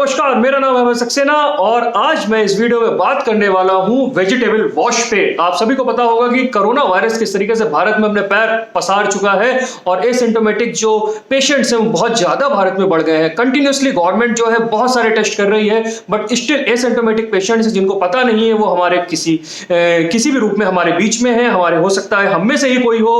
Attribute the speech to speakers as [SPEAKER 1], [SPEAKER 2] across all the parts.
[SPEAKER 1] नमस्कार, मेरा नाम है अभय सक्सेना और आज मैं इस वीडियो में बात करने वाला हूं वेजिटेबल वॉश पे। आप सभी को पता होगा कि कोरोना वायरस किस तरीके से भारत में अपने पैर पसार चुका है और एसिम्प्टोमेटिक जो पेशेंट्स हैं वो बहुत ज्यादा भारत में बढ़ गए हैं। कंटिन्यूअसली गवर्नमेंट जो है बहुत सारे टेस्ट कर रही है, बट स्टिल एसिम्प्टोमेटिक पेशेंट्स जिनको पता नहीं है वो हमारे किसी भी रूप में हमारे बीच में है। हमारे हो सकता है हम में से ही कोई हो,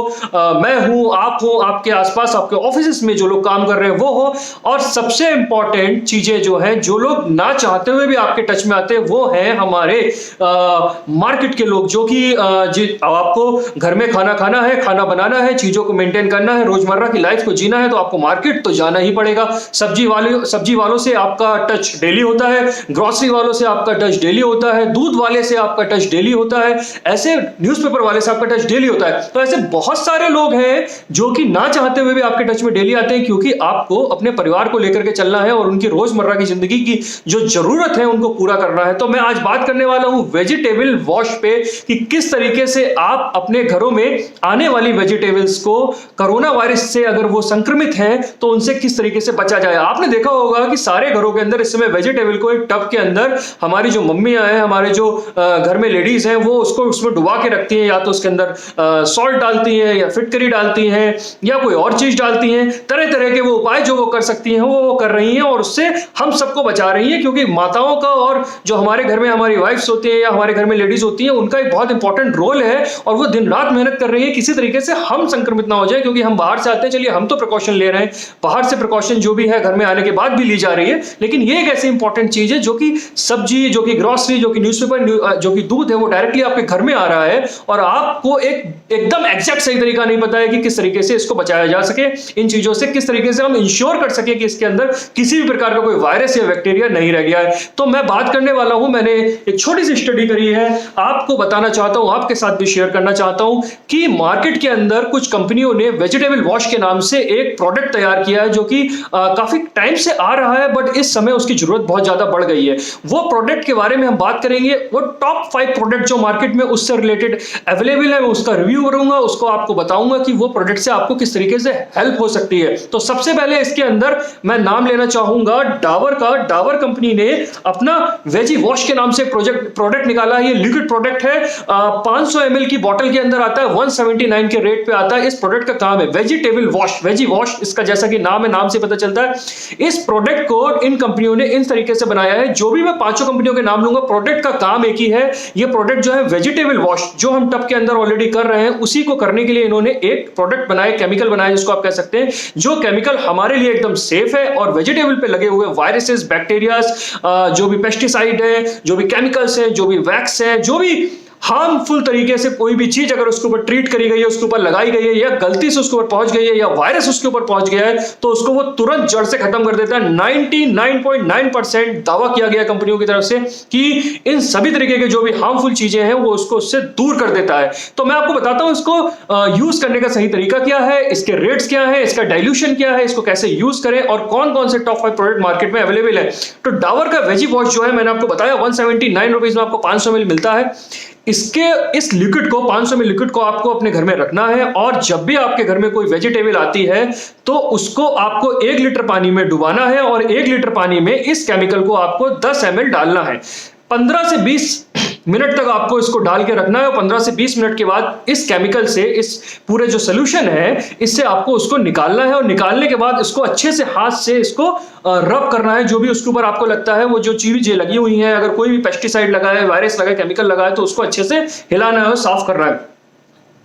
[SPEAKER 1] मैं हूं, आप हो, आपके आसपास आपके ऑफिस में जो लोग काम कर रहे हैं वो हो। और सबसे इंपॉर्टेंट चीजें जो है, जो लोग ना चाहते हुए भी आपके टच में आते हैं वो है हमारे मार्केट के लोग, जो कि आपको घर में खाना है, खाना बनाना है, चीजों को मेंटेन करना है, रोजमर्रा की लाइफ को जीना है तो आपको मार्केट तो जाना ही पड़ेगा। सब्जी वालों से आपका टच डेली होता है, ग्रोसरी वालों से आपका टच डेली होता है, दूध वाले से आपका टच डेली होता है, ऐसे न्यूज़पेपर वाले से आपका टच डेली होता है। तो ऐसे बहुत सारे लोग हैं जो कि ना चाहते हुए भी आपके टच में डेली आते हैं, क्योंकि आपको अपने परिवार को लेकर के चलना है और उनकी रोजमर्रा की जिंदगी की जो जरूरत है उनको पूरा करना है। तो मैं आज बात करने वाला हूं वेजिटेबल वॉश पे कि किस तरीके से आप अपने घरों में आने वाली वेजिटेबल्स को कोरोना वायरस से अगर वो संक्रमित हैं तो उनसे किस तरीके से बचा जाए। आपने देखा होगा कि सारे घरों के अंदर इस समय वेजिटेबल को एक टब के अंदर हमारी जो मम्मियां हैं, हमारे जो घर में लेडीज हैं, वो उसको उसमें डुबा के रखती हैं, या तो उसके अंदर सॉल्ट डालती हैं या फिटकरी डालती हैं या कोई और चीज डालती हैं। तरह तरह के वो उपाय जो वो कर सकती हैं वो कर रही हैं और उससे हम सबको बचा रही है, क्योंकि माताओं का और जो हमारे घर में हमारी वाइफ्स होती हैं या हमारे घर में लेडीज होती हैं उनका एक बहुत इंपॉर्टेंट रोल है और वो दिन रात मेहनत कर रही है किसी तरीके से हम संक्रमित ना हो जाए। क्योंकि हम बाहर से आते हैं, चलिए हम तो प्रिकॉशन ले रहे हैं, बाहर से प्रिकॉशन जो भी है घर में आने के बाद भी ली जा रही है, लेकिन ये एक ऐसी इंपॉर्टेंट चीज है जो कि सब्जी, जो कि ग्रोसरी, जो कि न्यूज़पेपर, जो कि दूध है, वो डायरेक्टली आपके घर में आ रहा है और आपको एकदम एग्जैक्ट सही तरीका नहीं पता है कि किस तरीके से इसको बचाया जा सके। इन चीजों से किस तरीके से हम इंश्योर कर सके कि इसके अंदर किसी भी प्रकार का कोई वायरस या बैक्टीरिया नहीं रह गया है। तो मैं बात करने वाला हूं, मैंने एक छोटी सी स्टडी करी है, आपको बताना चाहता हूं, आपके साथ भी शेयर करना चाहता हूं कि मार्केट के अंदर कुछ कंपनियों ने वेजिटेबल वॉश के नाम से एक प्रोडक्ट तैयार किया है जो कि काफी टाइम से आ रहा है, बट इस समय उसकी जरूरत बहुत ज्यादा बढ़ गई है। वो प्रोडक्ट के बारे में हम बात करेंगे, वो टॉप 5 प्रोडक्ट जो मार्केट में उससे रिलेटेड अवेलेबल है, मैं उसका रिव्यू करूंगा, उसको आपको बताऊंगा कि वो प्रोडक्ट से आपको किस तरीके से हेल्प हो सकती है। तो सबसे पहले इसके अंदर मैं नाम लेना चाहूंगा डाबर का। डाबर कंपनी ने अपना वेजी वॉश के नाम से प्रोडक्ट निकाला है। ये लिक्विड प्रोडक्ट है, 500 ml की बोतल के अंदर आता है, 179 के रेट पे आता है। इस प्रोडक्ट का काम है वेजिटेबल वॉश, वेजी वॉश, इसका जैसा कि नाम है, नाम से पता चलता है। इस प्रोडक्ट को इन कंपनियों ने इन तरीके से बनाया है, जो भी मैं 5 कंपनियों के नाम लूंगा, प्रोडक्ट का काम एक ही है। ये प्रोडक्ट जो है वेजिटेबल वॉश, जो हम टब के अंदर ऑलरेडी कर रहे हैं, उसी को करने के लिए इन्होंने एक प्रोडक्ट बनाया, केमिकल बनाया जिसको आप कह सकते हैं, जो केमिकल हमारे लिए एकदम सेफ है और वेजिटेबल पे लगे हुए वायरसेस, बैक्टीरियाज, जो भी पेस्टिसाइड है, जो भी केमिकल्स हैं, जो भी वैक्स है, जो भी हार्मफुल तरीके से कोई भी चीज अगर उसके ऊपर ट्रीट करी गई है, उसके ऊपर लगाई गई है, या गलती से उसके ऊपर पहुंच गई है, या वायरस उसके ऊपर पहुंच गया है, तो उसको वो तुरंत जड़ से खत्म कर देता है। 99.9% दावा किया गया कंपनियों की तरफ से कि इन सभी तरीके के जो भी हार्मफुल चीजें हैं वो उसको उससे दूर कर देता है। तो मैं आपको बताता हूं इसको यूज करने का सही तरीका क्या है, इसके रेट्स क्या है, इसका डाइल्यूशन क्या है, इसको कैसे यूज करें और कौन कौन से टॉप 5 प्रोडक्ट मार्केट में अवेलेबल है। तो डाबर का वेजी वॉश जो है, मैंने आपको बताया 179 रुपीज में आपको 500 ml मिलता है। इस लिक्विड को, 500 ml लिक्विड को आपको अपने घर में रखना है और जब भी आपके घर में कोई वेजिटेबल आती है तो उसको आपको 1 लीटर पानी में डुबाना है और 1 लीटर पानी में इस केमिकल को आपको 10 ml डालना है। 15 से 20 मिनट तक आपको इसको डाल के रखना है और 15 से 20 मिनट के बाद इस केमिकल से, इस पूरे जो सोल्यूशन है, इससे आपको उसको निकालना है और निकालने के बाद इसको अच्छे से हाथ से इसको रब करना है। जो भी उसके ऊपर आपको लगता है, वो जो चीजें लगी हुई हैं, अगर कोई भी पेस्टिसाइड लगा है, वायरस लगा है, केमिकल लगा है, तो उसको अच्छे से हिलाना है और साफ करना है।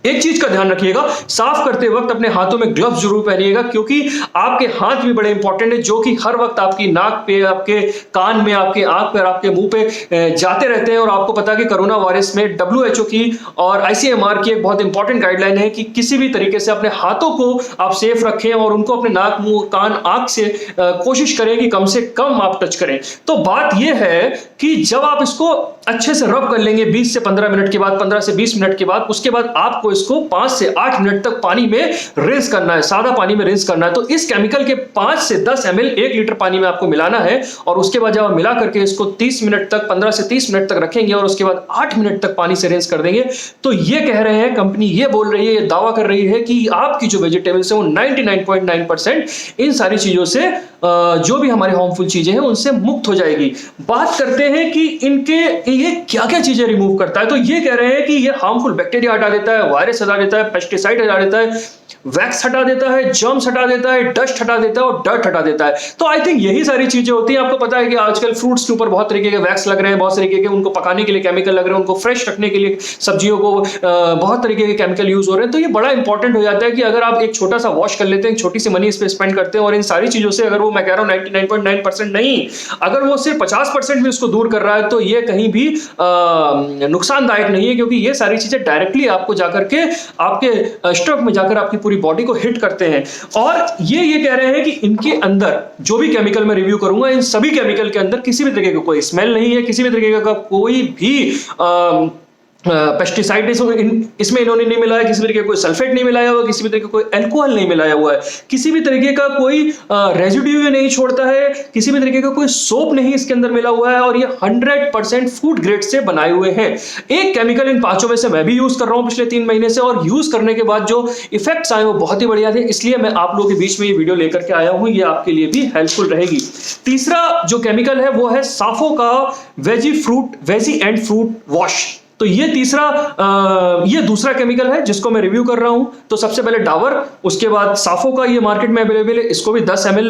[SPEAKER 1] एक चीज का ध्यान रखिएगा, साफ करते वक्त अपने हाथों में ग्लव्स जरूर पहनिएगा, क्योंकि आपके हाथ भी बड़े इंपॉर्टेंट है, जो कि हर वक्त आपकी नाक पे, आपके कान में, आपके आंख पे और आपके मुंह पे जाते रहते हैं। और आपको पता है कि कोरोना वायरस में WHO की और ICMR की एक बहुत इंपॉर्टेंट गाइडलाइन है कि किसी भी तरीके से अपने हाथों को आप सेफ रखें और उनको अपने नाक, मुंह, कान, आंख से कोशिश करें कि कम से कम आप टच करें। तो बात यह है कि जब आप इसको अच्छे से रब कर लेंगे 20 से 15 मिनट के बाद, 15 से 20 मिनट के बाद, उसके बाद आपको इसको 5 से 8 मिनट तक पानी में रिंस करना है, सादा पानी में रिंस करना है। तो इस केमिकल के 5 से 10 ml 1 लीटर पानी में आपको मिलाना है और उसके बाद जब आप मिला करके इसको 30 मिनट तक, 15 से 30 मिनट तक रखेंगे और उसके बाद 8 मिनट तक पानी से रिंस कर देंगे। तो ये कह रहे हैं, कंपनी ये बोल रही है, ये दावा कर रही है कि आपकी जो वेजिटेबल्स है वो 99.9% इन सारी चीजों से, जो भी हमारे हार्मफुल चीजें हैं उनसे मुक्त हो जाएगी। बात करते हैं कि इनके ये क्या क्या चीजें रिमूव करता है। तो ये कह रहे हैं कि ये हार्मफुल बैक्टीरिया हटा देता है, वायरस हटा देता है, पेस्टिसाइड हटा देता है, वैक्स हटा देता है, जर्म्स हटा देता है, डस्ट हटा देता है और डर्ट हटा देता है। तो आई थिंक यही सारी चीजें होती हैं। आपको पता है कि आजकल फ्रूट्स के ऊपर बहुत तरीके के वैक्स लग रहे हैं, बहुत तरीके के उनको पकाने के लिए केमिकल लग रहे हैं, उनको फ्रेश रखने के लिए सब्जियों को बहुत तरीके के केमिकल यूज हो रहे हैं। तो ये बड़ा इंपॉर्टेंट हो जाता है कि अगर आप एक छोटा सा वॉश कर लेते हैं, छोटी सी मनी इस पे स्पेंड करते हैं और इन सारी चीजों से अगर वो, मैं कह रहा हूँ 99.9% नहीं, अगर वो सिर्फ 50% भी उसको दूर कर रहा है तो ये कहीं भी नुकसानदायक नहीं है, क्योंकि ये सारी चीजें डायरेक्टली आपको जाकर के आपके स्टमक में जाकर आपकी पूरी बॉडी को हिट करते हैं। और ये कह रहे हैं कि इनके अंदर जो भी केमिकल मैं रिव्यू करूंगा, इन सभी केमिकल के अंदर किसी भी तरीके का कोई स्मेल नहीं है, किसी भी तरीके का कोई भी पेस्टिसाइड इसमें इन्होंने नहीं मिलाया, किसी भी तरीके का कोई सल्फेट नहीं मिलाया हुआ, किसी भी तरीके का कोई अल्कोहल नहीं मिलाया हुआ है, किसी भी तरीके का कोई रेजिड्यू नहीं छोड़ता है, किसी भी तरीके का कोई सोप नहीं इसके अंदर मिला हुआ है और ये 100% फूड ग्रेड से बनाए हुए हैं। एक केमिकल इन पांचों में से मैं भी यूज कर रहा हूं पिछले 3 महीने से और यूज करने के बाद जो इफेक्ट्स आए वो बहुत ही बढ़िया थे, इसलिए मैं आप लोगों के बीच में ये वीडियो लेकर के आया हूं, ये आपके लिए भी हेल्पफुल रहेगी। तीसरा जो केमिकल है वो है साफो का वेजी एंड फ्रूट वॉश। तो ये दूसरा केमिकल है जिसको मैं रिव्यू कर रहा हूं। तो सबसे पहले डाबर, उसके बाद साफो का, ये मार्केट में अवेलेबल है, इसको भी 10 ml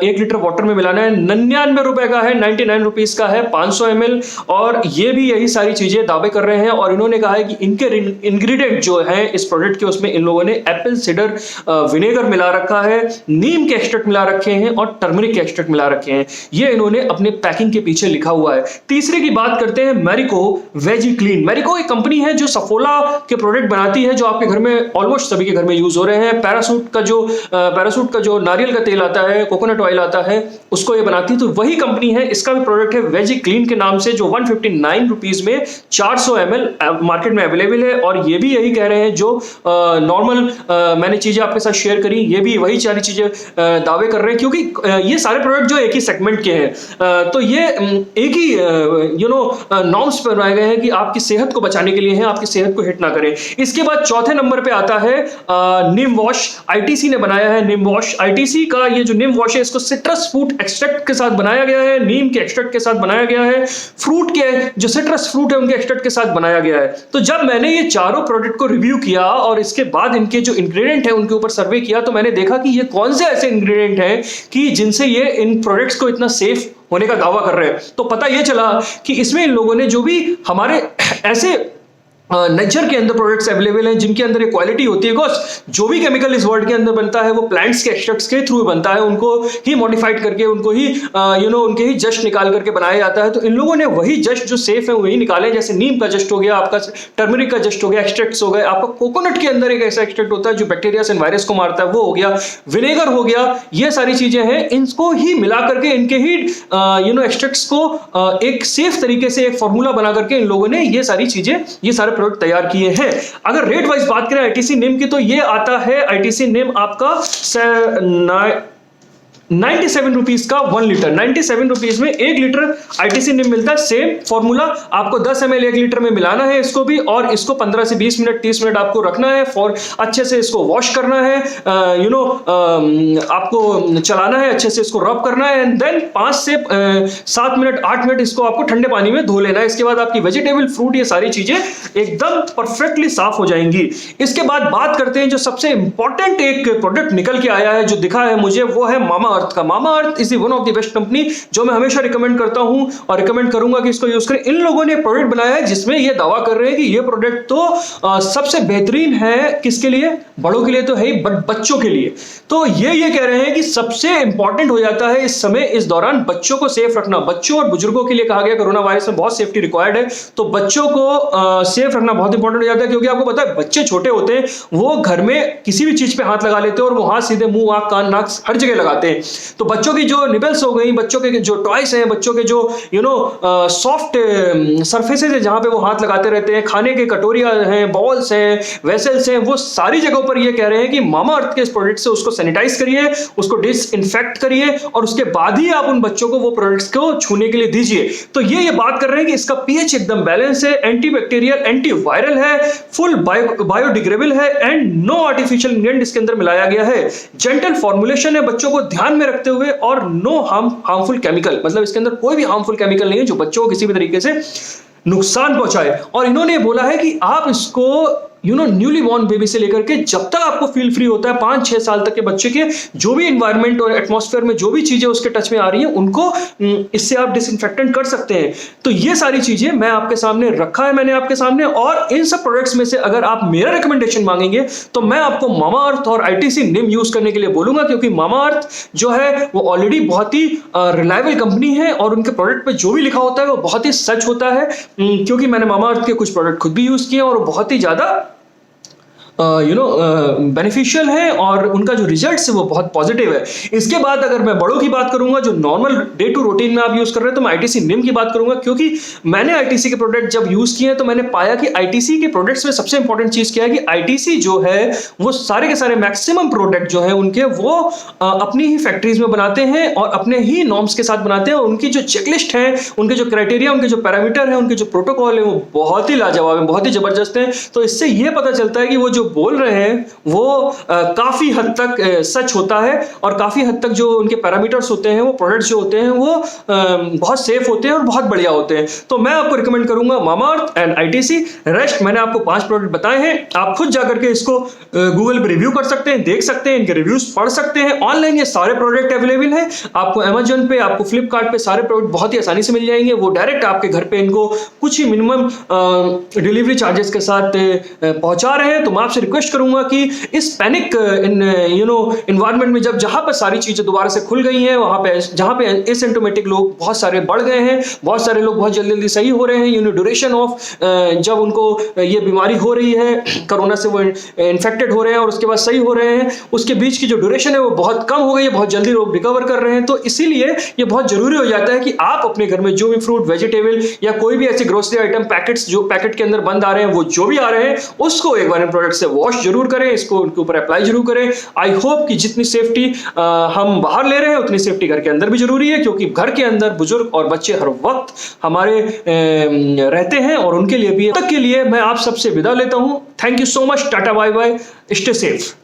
[SPEAKER 1] 1 लीटर वाटर में मिलाना है। 99 रुपए का है, 99 रुपीज का है 500 ml। और ये भी यही सारी चीजें दावे कर रहे हैं और इन्होंने कहा है कि इनके इंग्रेडिएंट जो है इस प्रोडक्ट के, उसमें इन लोगों ने एप्पल सीडर विनेगर मिला रखा है, नीम के एक्सट्रैक्ट मिला रखे हैं और टर्मरिक के एक्सट्रैक्ट मिला रखे हैं। ये इन्होंने अपने पैकिंग के पीछे लिखा हुआ है। तीसरे की बात करते हैं, मैरिको वेजी क्लीन। मैरिको एक कंपनी है जो सफोला के प्रोडक्ट बनाती है, जो आपके घर में ऑलमोस्ट सभी के घर में यूज हो रहे हैं। पैरासूट का जो नारियल का तेल आता है, कोकोनट ऑयल आता है, उसको ये बनाती है। तो वही कंपनी है, इसका भी प्रोडक्ट है वेजी क्लीन के नाम से, जो 159 रुपीज में 400 ml मार्केट में अवेलेबल है। और ये भी यही कह रहे हैं जो नॉर्मल मैंने चीजें आपके साथ शेयर करी, ये भी वही सारी चीजें दावे कर रहे हैं, क्योंकि ये सारे प्रोडक्ट जो एक ही सेगमेंट के हैं। तो ये एक ही नॉर्म्स पर बनाए गए हैं कि आपकी सेहत को बचाने के लिए है, आपकी सेहत को हिट ना करें। इसके बाद चौथे नंबर पे आता है निम वॉश। आईटीसी ने बनाया है निम वॉश। आईटीसी का ये जो निम वॉश है, इसको सिट्रस फ्रूट एक्सट्रैक्ट के साथ बनाया गया है, नीम के एक्सट्रैक्ट के साथ बनाया गया है, फ्रूट के जो सिट्रस फ्रूट है उनके एक्सट्रैक्ट के साथ बनाया गया है। तो जब मैंने ये चारों प्रोडक्ट को रिव्यू किया और इसके बाद इनके जो इंग्रेडिएंट है उनके ऊपर सर्वे किया, तो मैंने देखा कि ये कौन से ऐसे इंग्रेडिएंट हैं कि जिनसे ये इन प्रोडक्ट्स को इतना सेफ होने का दावा कर रहे हैं। तो पता ये चला कि इसमें इन लोगों ने जो भी हमारे ऐसे नेचर के अंदर प्रोडक्ट्स अवेलेबल हैं जिनके अंदर ये क्वालिटी होती है, बिकॉज जो भी केमिकल इस वर्ल्ड के अंदर बनता है वो प्लांट्स के एक्सट्रैक्ट्स के थ्रू बनता है, उनको ही मॉडिफाइड करके, उनको ही उनके ही जस्ट निकाल करके बनाया जाता है। तो इन लोगों ने वही जस्ट जो सेफ है वही निकाले, जैसे नीम का जस्ट हो गया, आपका टर्मरिक का जस्ट हो गया, एक्सट्रैक्ट्स हो गए, आपका कोकोनट के अंदर एक ऐसा एक्सट्रैक्ट होता है जो बैक्टीरिया एंड वायरस को मारता है, वो हो गया, विनेगर हो गया, ये सारी चीजें हैं, इनको ही मिला करके, इनके ही एक्सट्रैक्ट्स को एक सेफ तरीके से एक फॉर्मूला बना करके इन लोगों ने ये सारी चीजें, ये सारे प्रोडक्ट तैयार किए हैं। अगर रेट वाइज बात करें आईटीसी निम की, तो ये आता है आईटीसी निम आपका 97 रुपीज का 1 लीटर। 97 रुपीज में 1 लीटर आईटीसी निम मिलता है। सेम फॉर्मूला आपको 10 ml 1 लीटर में मिलाना है इसको भी, और इसको 15 से 20 मिनट 30 मिनट आपको रखना है, फॉर अच्छे से इसको वॉश करना है, आपको चलाना है, अच्छे से इसको रब करना है, एंड देन 5 से 7 मिनट 8 मिनट इसको आपको ठंडे पानी में धो लेना है। इसके बाद आपकी वेजिटेबल, फ्रूट, ये सारी चीजें एकदम परफेक्टली साफ हो जाएंगी। इसके बाद बात करते हैं जो सबसे इंपॉर्टेंट एक प्रोडक्ट निकल के आया है, जो दिखा है मुझे, वो है मामा अर्थ का। Mama Earth is one of the best company, जो मैं हमेशा रिकमेंड करता हूं और रिकमेंड करूंगा कि इसको यूज करें। इन लोगों ने प्रोडक्ट बनाया है जिसमें ये दावा कर रहे हैं कि ये प्रोडक्ट तो सबसे बेहतरीन है, किसके लिए? बड़ों के लिए तो है ही, बट बच्चों के लिए। तो ये कह रहे हैं कि सबसे इंपॉर्टेंट हो जाता है इस समय, इस दौरान बच्चों को सेफ रखना। बच्चों और बुजुर्गों के लिए कहा गया, कोरोना वायरस में बहुत सेफ्टी रिक्वायर्ड है, तो बच्चों को सेफ रखना बहुत इंपॉर्टेंट हो जाता है, क्योंकि आपको पता है बच्चे छोटे होते हैं, वो घर में किसी भी चीज पे हाथ लगा लेते हैं और वो हाथ सीधे मुंह, आंख, कान, नाक हर जगह लगाते हैं। तो बच्चों की जो निबल्स हो गई, बच्चों के जो टॉयस हैं, बच्चों के जो सॉफ्ट सरफेसेस है जहां पे वो हाथ लगाते रहते हैं, खाने के कटोरियां हैं, बॉल्स हैं, वेसल्स हैं, वो सारी जगहों पर ये कह रहे हैं कि मामा अर्थ के इस प्रोडक्ट से उसको सैनिटाइज करिए, उसको डिसइंफेक्ट करिए और उसके बाद ही आप उन बच्चों को वो प्रोडक्ट्स को छूने के लिए दीजिए। तो ये बात कर रहे हैं कि इसका पीएच एकदम बैलेंस है, एंटीबैक्टीरियल, एंटीवायरल है, फुल बायोडिग्रेडेबल है एंड नो आर्टिफिशियल इंग्रेडिएंट इसके अंदर मिलाया गया है। जेंटल फॉर्मुलेशन है बच्चों को ध्यान में रखते हुए और नो हार्मफुल केमिकल, मतलब इसके अंदर कोई भी हार्मफुल केमिकल नहीं है जो बच्चों को किसी भी तरीके से नुकसान पहुंचाए। और इन्होंने बोला है कि आप इसको न्यूली बॉर्न बेबी से लेकर के जब तक आपको फील फ्री होता है 5-6 साल तक के बच्चे के जो भी एनवायरनमेंट और एटमॉस्फेयर में जो भी चीजें उसके टच में आ रही हैं उनको इससे आप डिसइंफेक्टेंट कर सकते हैं। तो ये सारी चीजें मैं आपके सामने रखा है, मैंने आपके सामने, और इन सब प्रोडक्ट्स में से अगर आप मेरा रिकमेंडेशन मांगेंगे तो मैं आपको मामा अर्थ और आईटीसी निम यूज करने के लिए बोलूंगा, क्योंकि मामा अर्थ जो है वो ऑलरेडी बहुत ही रिलायबल कंपनी है और उनके प्रोडक्ट पे जो भी लिखा होता है वो बहुत ही सच होता है, क्योंकि मैंने मामा अर्थ के कुछ प्रोडक्ट खुद भी यूज किए और वो बहुत ही ज्यादा बेनिफिशियल है और उनका जो रिजल्ट्स है वो बहुत पॉजिटिव है। इसके बाद अगर मैं बड़ों की बात करूंगा जो नॉर्मल डे टू रूटीन में आप यूज कर रहे हैं तो मैं आईटीसी निम की बात करूंगा, क्योंकि मैंने आईटीसी के प्रोडक्ट जब यूज किए हैं तो मैंने पाया कि आईटीसी के प्रोडक्ट्स में सबसे इंपॉर्टेंट चीज क्या है कि आईटीसी जो है वो सारे के सारे मैक्सिमम प्रोडक्ट जो है उनके वो अपनी ही फैक्ट्रीज में बनाते हैं और अपने ही नॉर्म्स के साथ बनाते हैं और उनकी जो चेकलिस्ट है, उनके जो क्राइटेरिया, उनके जो पैरामीटर है, उनके जो प्रोटोकॉल है वो बहुत ही लाजवाब है, बहुत ही जबरदस्त है। तो इससे ये पता चलता है कि वो जो बोल रहे हैं वो काफी हद तक सच होता है और काफी हद तक जो उनके पैरामीटर्स होते हैं, वो प्रोडक्ट्स जो होते हैं वो बहुत सेफ होते हैं और बहुत बढ़िया होते हैं। तो मैं आपको रिकमेंड करूंगा मामा अर्थ एंड आईटीसी। रेस्ट मैंने आपको 5 प्रोडक्ट बताए हैं, आप खुद जाकर के इसको गूगल पे रिव्यू कर सकते हैं, देख सकते हैं, इनके रिव्यूज पढ़ सकते हैं। ऑनलाइन ये सारे प्रोडक्ट अवेलेबल हैं, आपको अमेजन पे, आपको फ्लिपकार्ट पे सारे प्रोडक्ट बहुत ही आसानी से मिल जाएंगे। वो डायरेक्ट आपके घर पे इनको कुछ ही मिनिमम डिलीवरी चार्जेस के साथ पहुंचा रहे हैं। तो मैं आपसे रिक्वेस्ट करूंगा कि इस पैनिक एनवायरनमेंट में जहां पर सारी चीजें दोबारा से खुल गई हैं, वहां पे जहां पे एसिम्प्टोमेटिक लोग बहुत सारे बढ़ गए हैं, बहुत सारे लोग बहुत जल्दी जल्दी सही हो रहे हैं, ड्यूरेशन ऑफ जब उनको ये बीमारी हो रही है, कोरोना से वो इन्फेक्टेड हो रहे हैं और उसके बाद सही हो रहे हैं, उसके बीच की जो ड्यूरेशन है वो बहुत कम हो गई है, बहुत जल्दी लोग रिकवर कर रहे हैं। तो इसीलिए ये बहुत जरूरी हो जाता है कि आप अपने घर में जो भी फ्रूट, वेजिटेबल या कोई भी ऐसे ग्रोसरी आइटम पैकेट्स जो पैकेट के अंदर बंद आ रहे हैं, वो जो भी आ रहे हैं उसको एक बार इन प्रोडक्ट से वॉश जरूर करें, इसको उनके ऊपर अप्लाई जरूर करें। आई होप कि जितनी सेफ्टी हम बाहर ले रहे हैं उतनी सेफ्टी घर के अंदर भी जरूरी है, क्योंकि घर के अंदर बुजुर्ग और बच्चे हर वक्त हमारे रहते हैं और उनके लिए भी। तब तक के लिए मैं आप सबसे विदा लेता हूं। Thank you so much, ta ta bye bye, stay safe.